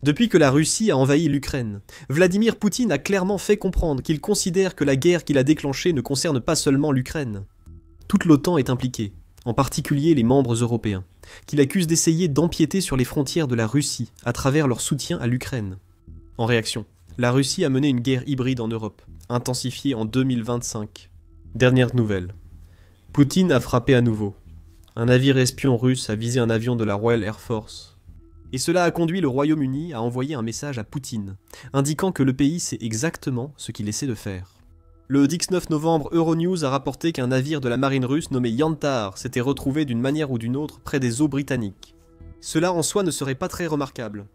Depuis que la Russie a envahi l'Ukraine, Vladimir Poutine a clairement fait comprendre qu'il considère que la guerre qu'il a déclenchée ne concerne pas seulement l'Ukraine. Toute l'OTAN est impliquée, en particulier les membres européens, qu'il accuse d'essayer d'empiéter sur les frontières de la Russie à travers leur soutien à l'Ukraine. En réaction, la Russie a mené une guerre hybride en Europe, intensifiée en 2025. Dernière nouvelle. Poutine a frappé à nouveau. Un navire espion russe a visé un avion de la Royal Air Force. Et cela a conduit le Royaume-Uni à envoyer un message à Poutine, indiquant que le pays sait exactement ce qu'il essaie de faire. Le 19 novembre, Euronews a rapporté qu'un navire de la marine russe nommé Yantar s'était retrouvé d'une manière ou d'une autre près des eaux britanniques. Cela en soi ne serait pas très remarquable.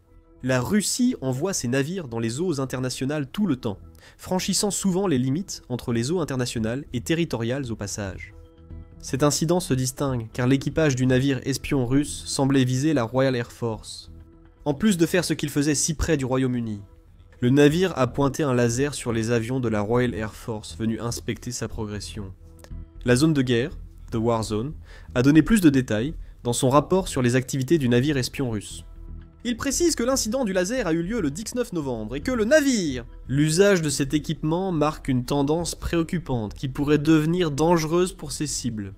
La Russie envoie ses navires dans les eaux internationales tout le temps, franchissant souvent les limites entre les eaux internationales et territoriales au passage. Cet incident se distingue car l'équipage du navire espion russe semblait viser la Royal Air Force. En plus de faire ce qu'il faisait si près du Royaume-Uni, le navire a pointé un laser sur les avions de la Royal Air Force venus inspecter sa progression. La zone de guerre, The War Zone, a donné plus de détails dans son rapport sur les activités du navire espion russe. Il précise que l'incident du laser a eu lieu le 19 novembre et que le navire... L'usage de cet équipement marque une tendance préoccupante qui pourrait devenir dangereuse pour ses cibles.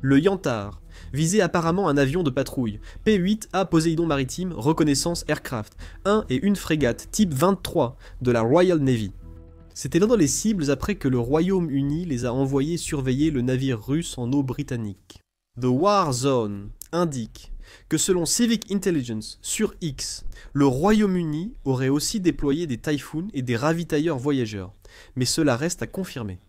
Le Yantar visait apparemment un avion de patrouille, P-8A Poséidon Maritime Reconnaissance Aircraft, un et une frégate type 23 de la Royal Navy. C'était l'un des cibles après que le Royaume-Uni les a envoyés surveiller le navire russe en eau britannique. The War Zone indique que selon Civic Intelligence sur X, le Royaume-Uni aurait aussi déployé des Typhoons et des ravitailleurs voyageurs, mais cela reste à confirmer.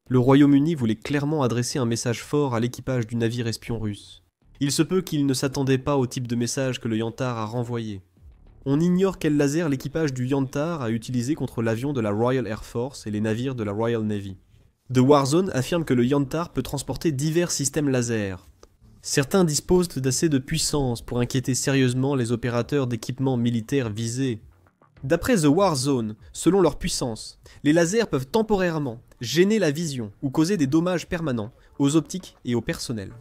Le Royaume-Uni voulait clairement adresser un message fort à l'équipage du navire espion russe. Il se peut qu'il ne s'attendait pas au type de message que le Yantar a renvoyé. On ignore quel laser l'équipage du Yantar a utilisé contre l'avion de la Royal Air Force et les navires de la Royal Navy. The Warzone affirme que le Yantar peut transporter divers systèmes laser. Certains disposent d'assez de puissance pour inquiéter sérieusement les opérateurs d'équipements militaires visés. D'après The War Zone, selon leur puissance, les lasers peuvent temporairement gêner la vision ou causer des dommages permanents aux optiques et au personnel.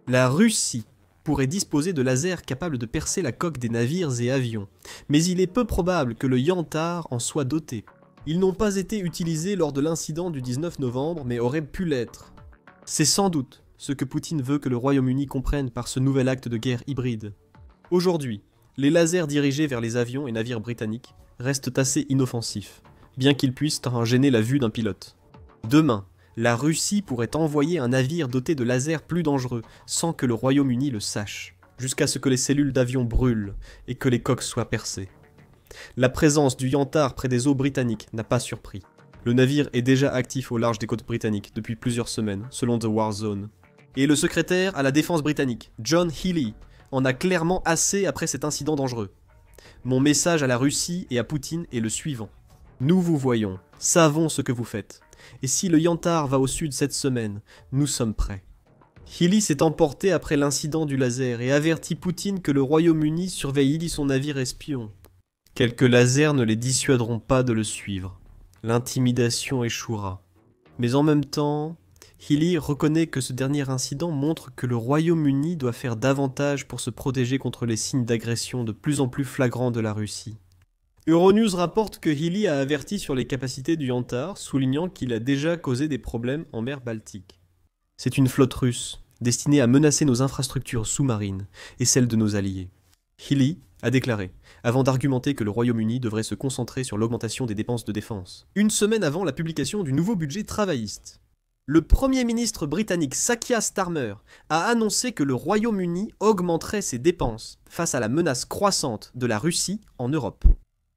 La Russie pourrait disposer de lasers capables de percer la coque des navires et avions, mais il est peu probable que le Yantar en soit doté. Ils n'ont pas été utilisés lors de l'incident du 19 novembre, mais auraient pu l'être. C'est sans doute ce que Poutine veut que le Royaume-Uni comprenne par ce nouvel acte de guerre hybride. Aujourd'hui, les lasers dirigés vers les avions et navires britanniques restent assez inoffensifs, bien qu'ils puissent en gêner la vue d'un pilote. Demain, la Russie pourrait envoyer un navire doté de lasers plus dangereux, sans que le Royaume-Uni le sache, jusqu'à ce que les cellules d'avion brûlent et que les coques soient percées. La présence du Yantar près des eaux britanniques n'a pas surpris. Le navire est déjà actif au large des côtes britanniques depuis plusieurs semaines, selon The War Zone. Et le secrétaire à la défense britannique, John Healey, en a clairement assez après cet incident dangereux. Mon message à la Russie et à Poutine est le suivant. Nous vous voyons, savons ce que vous faites. Et si le Yantar va au sud cette semaine, nous sommes prêts. Healey s'est emporté après l'incident du laser et avertit Poutine que le Royaume-Uni surveille son navire espion. Quelques lasers ne les dissuaderont pas de le suivre. L'intimidation échouera. Mais en même temps, Healey reconnaît que ce dernier incident montre que le Royaume-Uni doit faire davantage pour se protéger contre les signes d'agression de plus en plus flagrants de la Russie. Euronews rapporte que Healey a averti sur les capacités du Yantar, soulignant qu'il a déjà causé des problèmes en mer Baltique. C'est une flotte russe, destinée à menacer nos infrastructures sous-marines et celles de nos alliés. Healey a déclaré, avant d'argumenter que le Royaume-Uni devrait se concentrer sur l'augmentation des dépenses de défense, une semaine avant la publication du nouveau budget travailliste. Le Premier ministre britannique Keir Starmer a annoncé que le Royaume-Uni augmenterait ses dépenses face à la menace croissante de la Russie en Europe.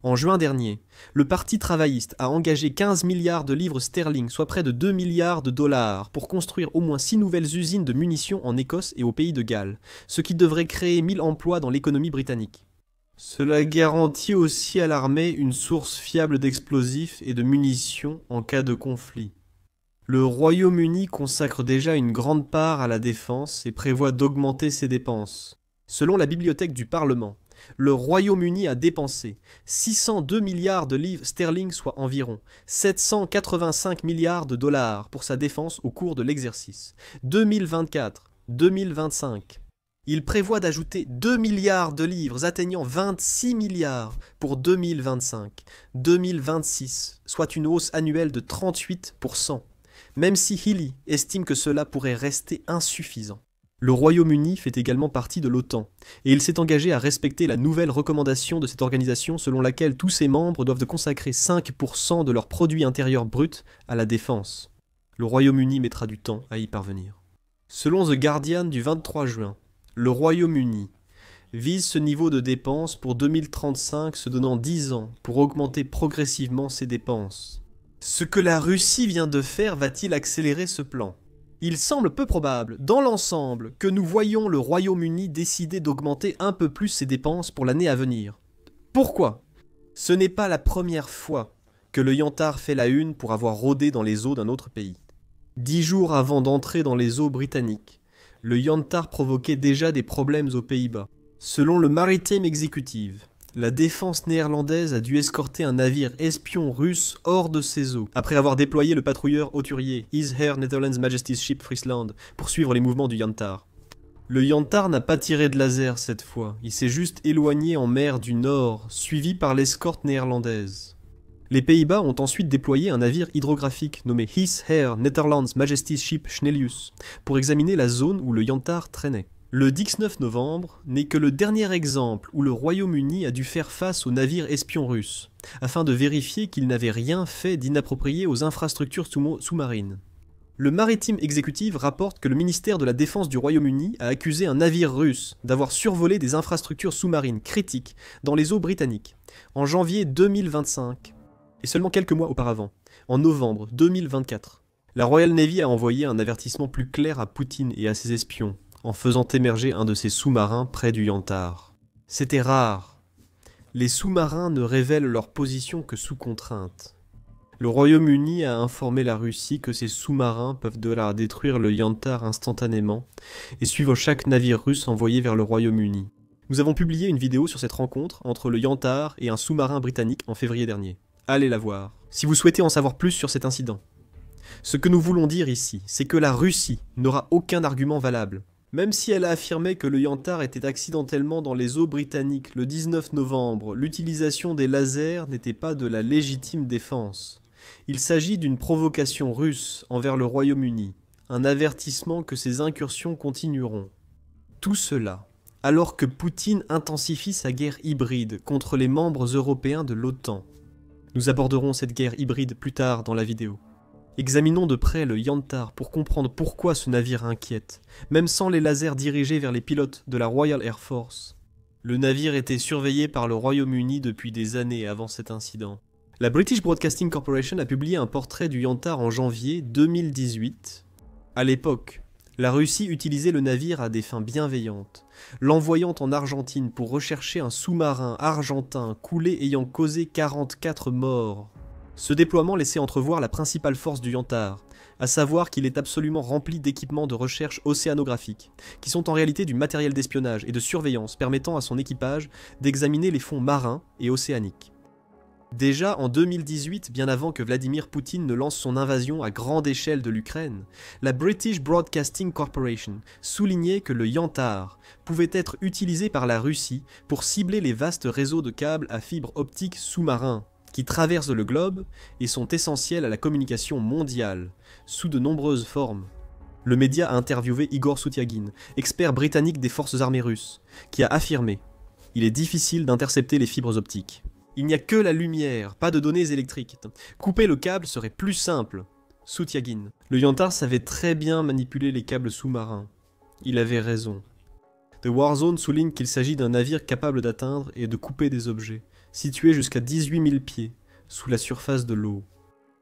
En juin dernier, le Parti travailliste a engagé 15 milliards de livres sterling, soit près de 2 milliards de dollars, pour construire au moins 6 nouvelles usines de munitions en Écosse et au Pays de Galles, ce qui devrait créer 1000 emplois dans l'économie britannique. Cela garantit aussi à l'armée une source fiable d'explosifs et de munitions en cas de conflit. Le Royaume-Uni consacre déjà une grande part à la défense et prévoit d'augmenter ses dépenses. Selon la bibliothèque du Parlement, le Royaume-Uni a dépensé 602 milliards de livres sterling, soit environ 785 milliards de dollars pour sa défense au cours de l'exercice 2024-2025. Il prévoit d'ajouter 2 milliards de livres atteignant 26 milliards pour 2025-2026, soit une hausse annuelle de 38%, même si Healy estime que cela pourrait rester insuffisant. Le Royaume-Uni fait également partie de l'OTAN, et il s'est engagé à respecter la nouvelle recommandation de cette organisation selon laquelle tous ses membres doivent consacrer 5% de leur produit intérieur brut à la défense. Le Royaume-Uni mettra du temps à y parvenir. Selon The Guardian du 23 juin, le Royaume-Uni vise ce niveau de dépenses pour 2035, se donnant 10 ans pour augmenter progressivement ses dépenses. Ce que la Russie vient de faire va-t-il accélérer ce plan ? Il semble peu probable, dans l'ensemble, que nous voyions le Royaume-Uni décider d'augmenter un peu plus ses dépenses pour l'année à venir. Pourquoi ? Ce n'est pas la première fois que le Yantar fait la une pour avoir rôdé dans les eaux d'un autre pays. 10 jours avant d'entrer dans les eaux britanniques, le Yantar provoquait déjà des problèmes aux Pays-Bas. Selon le Maritime Executive, la défense néerlandaise a dû escorter un navire espion russe hors de ses eaux, après avoir déployé le patrouilleur hauturier His Her Netherlands Majesty's Ship Friesland pour suivre les mouvements du Yantar. Le Yantar n'a pas tiré de laser cette fois, il s'est juste éloigné en mer du Nord, suivi par l'escorte néerlandaise. Les Pays-Bas ont ensuite déployé un navire hydrographique nommé His Her Netherlands Majesty's Ship Schnelius pour examiner la zone où le Yantar traînait. Le 19 novembre n'est que le dernier exemple où le Royaume-Uni a dû faire face aux navires espions russes, afin de vérifier qu'ils n'avaient rien fait d'inapproprié aux infrastructures sous-marines. Le Maritime Executive rapporte que le ministère de la Défense du Royaume-Uni a accusé un navire russe d'avoir survolé des infrastructures sous-marines critiques dans les eaux britanniques, en janvier 2025, et seulement quelques mois auparavant, en novembre 2024. La Royal Navy a envoyé un avertissement plus clair à Poutine et à ses espions, en faisant émerger un de ses sous-marins près du Yantar. C'était rare. Les sous-marins ne révèlent leur position que sous contrainte. Le Royaume-Uni a informé la Russie que ses sous-marins peuvent de là détruire le Yantar instantanément et suivre chaque navire russe envoyé vers le Royaume-Uni. Nous avons publié une vidéo sur cette rencontre entre le Yantar et un sous-marin britannique en février dernier. Allez la voir, si vous souhaitez en savoir plus sur cet incident. Ce que nous voulons dire ici, c'est que la Russie n'aura aucun argument valable. Même si elle a affirmé que le Yantar était accidentellement dans les eaux britanniques le 19 novembre, l'utilisation des lasers n'était pas de la légitime défense. Il s'agit d'une provocation russe envers le Royaume-Uni, un avertissement que ces incursions continueront. Tout cela, alors que Poutine intensifie sa guerre hybride contre les membres européens de l'OTAN. Nous aborderons cette guerre hybride plus tard dans la vidéo. Examinons de près le Yantar pour comprendre pourquoi ce navire inquiète, même sans les lasers dirigés vers les pilotes de la Royal Air Force. Le navire était surveillé par le Royaume-Uni depuis des années avant cet incident. La British Broadcasting Corporation a publié un portrait du Yantar en janvier 2018. À l'époque, la Russie utilisait le navire à des fins bienveillantes, l'envoyant en Argentine pour rechercher un sous-marin argentin coulé ayant causé 44 morts. Ce déploiement laissait entrevoir la principale force du Yantar, à savoir qu'il est absolument rempli d'équipements de recherche océanographique, qui sont en réalité du matériel d'espionnage et de surveillance permettant à son équipage d'examiner les fonds marins et océaniques. Déjà en 2018, bien avant que Vladimir Poutine ne lance son invasion à grande échelle de l'Ukraine, la British Broadcasting Corporation soulignait que le Yantar pouvait être utilisé par la Russie pour cibler les vastes réseaux de câbles à fibre optique sous-marins, qui traversent le globe et sont essentiels à la communication mondiale, sous de nombreuses formes. Le média a interviewé Igor Soutyagin, expert britannique des forces armées russes, qui a affirmé « Il est difficile d'intercepter les fibres optiques. Il n'y a que la lumière, pas de données électriques. Couper le câble serait plus simple. » Soutyagin. Le Yantar savait très bien manipuler les câbles sous-marins. Il avait raison. The Warzone souligne qu'il s'agit d'un navire capable d'atteindre et de couper des objets, situé jusqu'à 18 000 pieds, sous la surface de l'eau.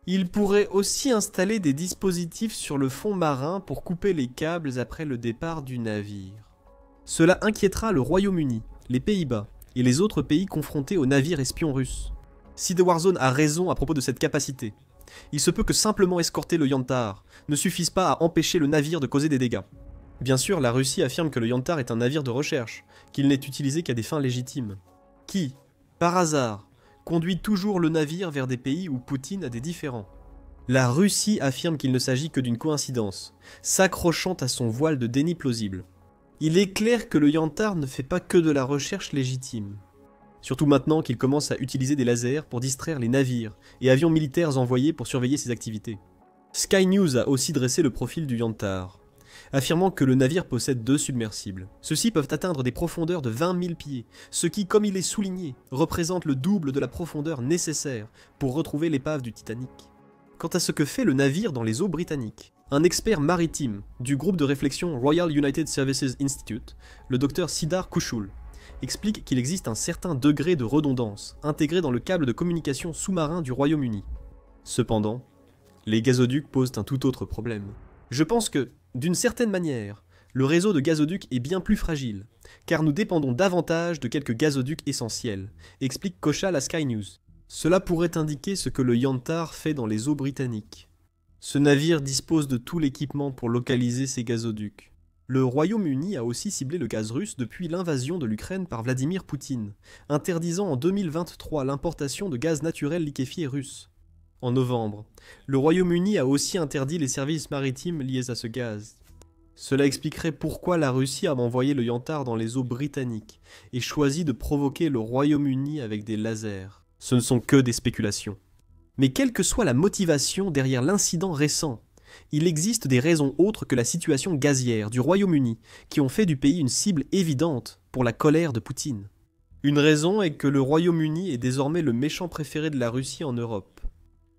Il pourrait aussi installer des dispositifs sur le fond marin pour couper les câbles après le départ du navire. Cela inquiétera le Royaume-Uni, les Pays-Bas et les autres pays confrontés aux navires espions russes. Si The Warzone a raison à propos de cette capacité, il se peut que simplement escorter le Yantar ne suffise pas à empêcher le navire de causer des dégâts. Bien sûr, la Russie affirme que le Yantar est un navire de recherche, qu'il n'est utilisé qu'à des fins légitimes. Qui, par hasard, conduit toujours le navire vers des pays où Poutine a des différends. La Russie affirme qu'il ne s'agit que d'une coïncidence, s'accrochant à son voile de déni plausible. Il est clair que le Yantar ne fait pas que de la recherche légitime. Surtout maintenant qu'il commence à utiliser des lasers pour distraire les navires et avions militaires envoyés pour surveiller ses activités. Sky News a aussi dressé le profil du Yantar, affirmant que le navire possède 2 submersibles. Ceux-ci peuvent atteindre des profondeurs de 20 000 pieds, ce qui, comme il est souligné, représente le double de la profondeur nécessaire pour retrouver l'épave du Titanic. Quant à ce que fait le navire dans les eaux britanniques, un expert maritime du groupe de réflexion Royal United Services Institute, le docteur Sidar Kushul, explique qu'il existe un certain degré de redondance intégré dans le câble de communication sous-marin du Royaume-Uni. Cependant, les gazoducs posent un tout autre problème. Je pense que, d'une certaine manière, le réseau de gazoducs est bien plus fragile, car nous dépendons davantage de quelques gazoducs essentiels, explique Kochal à Sky News. Cela pourrait indiquer ce que le Yantar fait dans les eaux britanniques. Ce navire dispose de tout l'équipement pour localiser ces gazoducs. Le Royaume-Uni a aussi ciblé le gaz russe depuis l'invasion de l'Ukraine par Vladimir Poutine, interdisant en 2023 l'importation de gaz naturel liquéfié russe. En novembre, le Royaume-Uni a aussi interdit les services maritimes liés à ce gaz. Cela expliquerait pourquoi la Russie a envoyé le Yantar dans les eaux britanniques et choisi de provoquer le Royaume-Uni avec des lasers. Ce ne sont que des spéculations. Mais quelle que soit la motivation derrière l'incident récent, il existe des raisons autres que la situation gazière du Royaume-Uni qui ont fait du pays une cible évidente pour la colère de Poutine. Une raison est que le Royaume-Uni est désormais le méchant préféré de la Russie en Europe.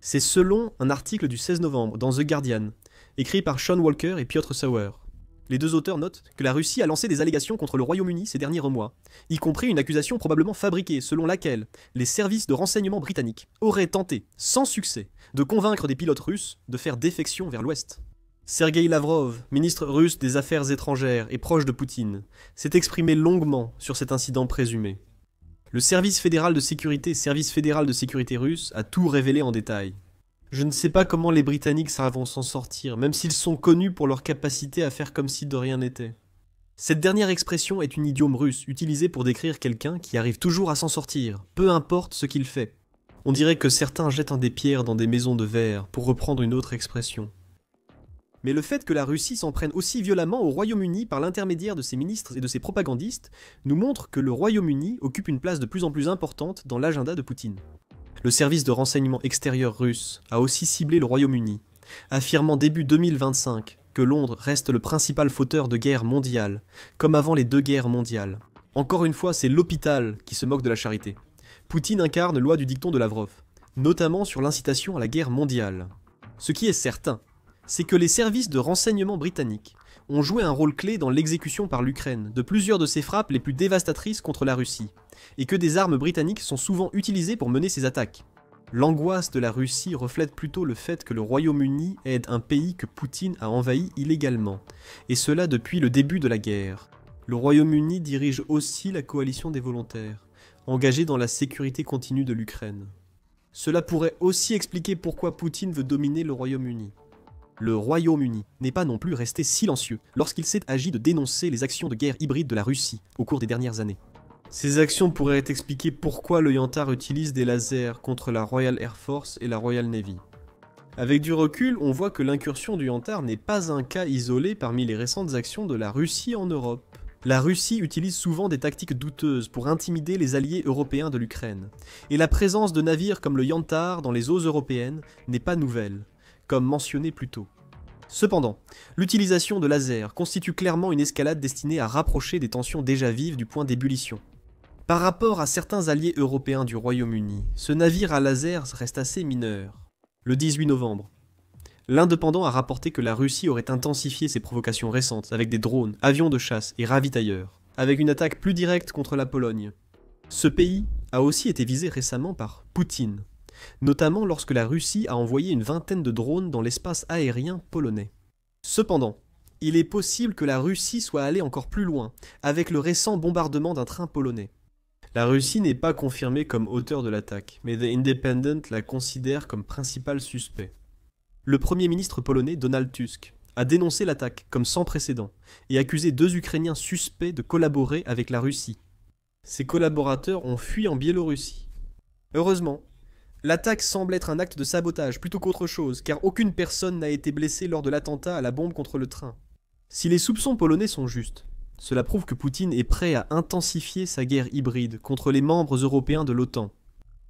C'est selon un article du 16 novembre dans The Guardian, écrit par Sean Walker et Piotr Sauer. Les 2 auteurs notent que la Russie a lancé des allégations contre le Royaume-Uni ces derniers mois, y compris une accusation probablement fabriquée selon laquelle les services de renseignement britanniques auraient tenté, sans succès, de convaincre des pilotes russes de faire défection vers l'ouest. Sergei Lavrov, ministre russe des Affaires étrangères et proche de Poutine, s'est exprimé longuement sur cet incident présumé. Le service fédéral de sécurité russe a tout révélé en détail. Je ne sais pas comment les Britanniques vont s'en sortir, même s'ils sont connus pour leur capacité à faire comme si de rien n'était. Cette dernière expression est une idiome russe utilisée pour décrire quelqu'un qui arrive toujours à s'en sortir, peu importe ce qu'il fait. On dirait que certains jettent des pierres dans des maisons de verre, pour reprendre une autre expression. Mais le fait que la Russie s'en prenne aussi violemment au Royaume-Uni par l'intermédiaire de ses ministres et de ses propagandistes nous montre que le Royaume-Uni occupe une place de plus en plus importante dans l'agenda de Poutine. Le service de renseignement extérieur russe a aussi ciblé le Royaume-Uni, affirmant début 2025 que Londres reste le principal fauteur de guerre mondiale, comme avant les 2 guerres mondiales. Encore une fois, c'est l'hôpital qui se moque de la charité. Poutine incarne loi du dicton de Lavrov, notamment sur l'incitation à la guerre mondiale. Ce qui est certain, c'est que les services de renseignement britanniques ont joué un rôle clé dans l'exécution par l'Ukraine de plusieurs de ses frappes les plus dévastatrices contre la Russie, et que des armes britanniques sont souvent utilisées pour mener ces attaques. L'angoisse de la Russie reflète plutôt le fait que le Royaume-Uni aide un pays que Poutine a envahi illégalement, et cela depuis le début de la guerre. Le Royaume-Uni dirige aussi la coalition des volontaires, engagée dans la sécurité continue de l'Ukraine. Cela pourrait aussi expliquer pourquoi Poutine veut dominer le Royaume-Uni. Le Royaume-Uni n'est pas non plus resté silencieux lorsqu'il s'est agi de dénoncer les actions de guerre hybride de la Russie au cours des dernières années. Ces actions pourraient expliquer pourquoi le Yantar utilise des lasers contre la Royal Air Force et la Royal Navy. Avec du recul, on voit que l'incursion du Yantar n'est pas un cas isolé parmi les récentes actions de la Russie en Europe. La Russie utilise souvent des tactiques douteuses pour intimider les alliés européens de l'Ukraine, et la présence de navires comme le Yantar dans les eaux européennes n'est pas nouvelle, comme mentionné plus tôt. Cependant, l'utilisation de lasers constitue clairement une escalade destinée à rapprocher des tensions déjà vives du point d'ébullition. Par rapport à certains alliés européens du Royaume-Uni, ce navire à lasers reste assez mineur. Le 18 novembre, l'Indépendant a rapporté que la Russie aurait intensifié ses provocations récentes avec des drones, avions de chasse et ravitailleurs, avec une attaque plus directe contre la Pologne. Ce pays a aussi été visé récemment par Poutine, notamment lorsque la Russie a envoyé une vingtaine de drones dans l'espace aérien polonais. Cependant, il est possible que la Russie soit allée encore plus loin, avec le récent bombardement d'un train polonais. La Russie n'est pas confirmée comme auteur de l'attaque, mais The Independent la considère comme principal suspect. Le Premier ministre polonais Donald Tusk a dénoncé l'attaque comme sans précédent et accusé 2 Ukrainiens suspects de collaborer avec la Russie. Ces collaborateurs ont fui en Biélorussie. Heureusement, l'attaque semble être un acte de sabotage plutôt qu'autre chose, car aucune personne n'a été blessée lors de l'attentat à la bombe contre le train. Si les soupçons polonais sont justes, Cela prouve que Poutine est prêt à intensifier sa guerre hybride contre les membres européens de l'OTAN.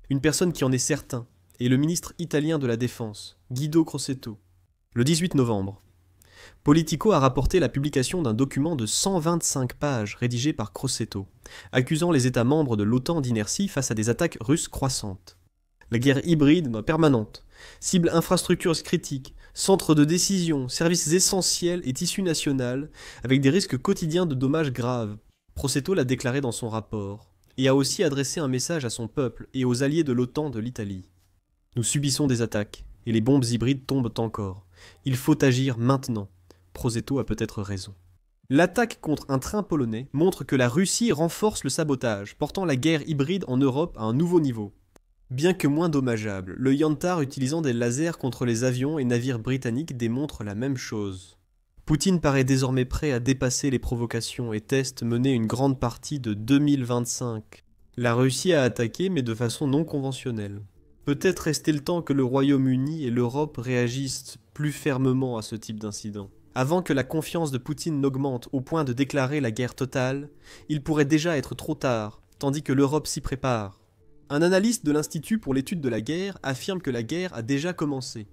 Une personne qui en est certain est le ministre italien de la Défense, Guido Crosetto. Le 18 novembre, Politico a rapporté la publication d'un document de 125 pages rédigé par Crosetto, accusant les États membres de l'OTAN d'inertie face à des attaques russes croissantes. La guerre hybride permanente cible infrastructures critiques, centres de décision, services essentiels et tissu national, avec des risques quotidiens de dommages graves. Crosetto l'a déclaré dans son rapport, et a aussi adressé un message à son peuple et aux alliés de l'OTAN de l'Italie. Nous subissons des attaques, et les bombes hybrides tombent encore. Il faut agir maintenant. Crosetto a peut-être raison. L'attaque contre un train polonais montre que la Russie renforce le sabotage, portant la guerre hybride en Europe à un nouveau niveau. Bien que moins dommageable, le Yantar utilisant des lasers contre les avions et navires britanniques démontre la même chose. Poutine paraît désormais prêt à dépasser les provocations et teste mener une grande partie de 2025. La Russie a attaqué, mais de façon non conventionnelle. Peut-être restait le temps que le Royaume-Uni et l'Europe réagissent plus fermement à ce type d'incident. Avant que la confiance de Poutine n'augmente au point de déclarer la guerre totale, il pourrait déjà être trop tard, tandis que l'Europe s'y prépare. Un analyste de l'Institut pour l'étude de la guerre affirme que la guerre a déjà commencé.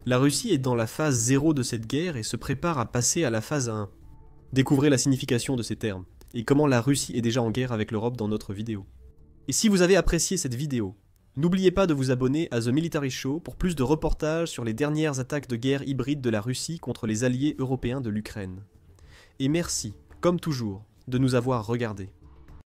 La Russie est dans la phase 0 de cette guerre et se prépare à passer à la phase 1. Découvrez la signification de ces termes, et comment la Russie est déjà en guerre avec l'Europe dans notre vidéo. Et si vous avez apprécié cette vidéo, n'oubliez pas de vous abonner à The Military Show pour plus de reportages sur les dernières attaques de guerre hybride de la Russie contre les alliés européens de l'Ukraine. Et merci, comme toujours, de nous avoir regardés.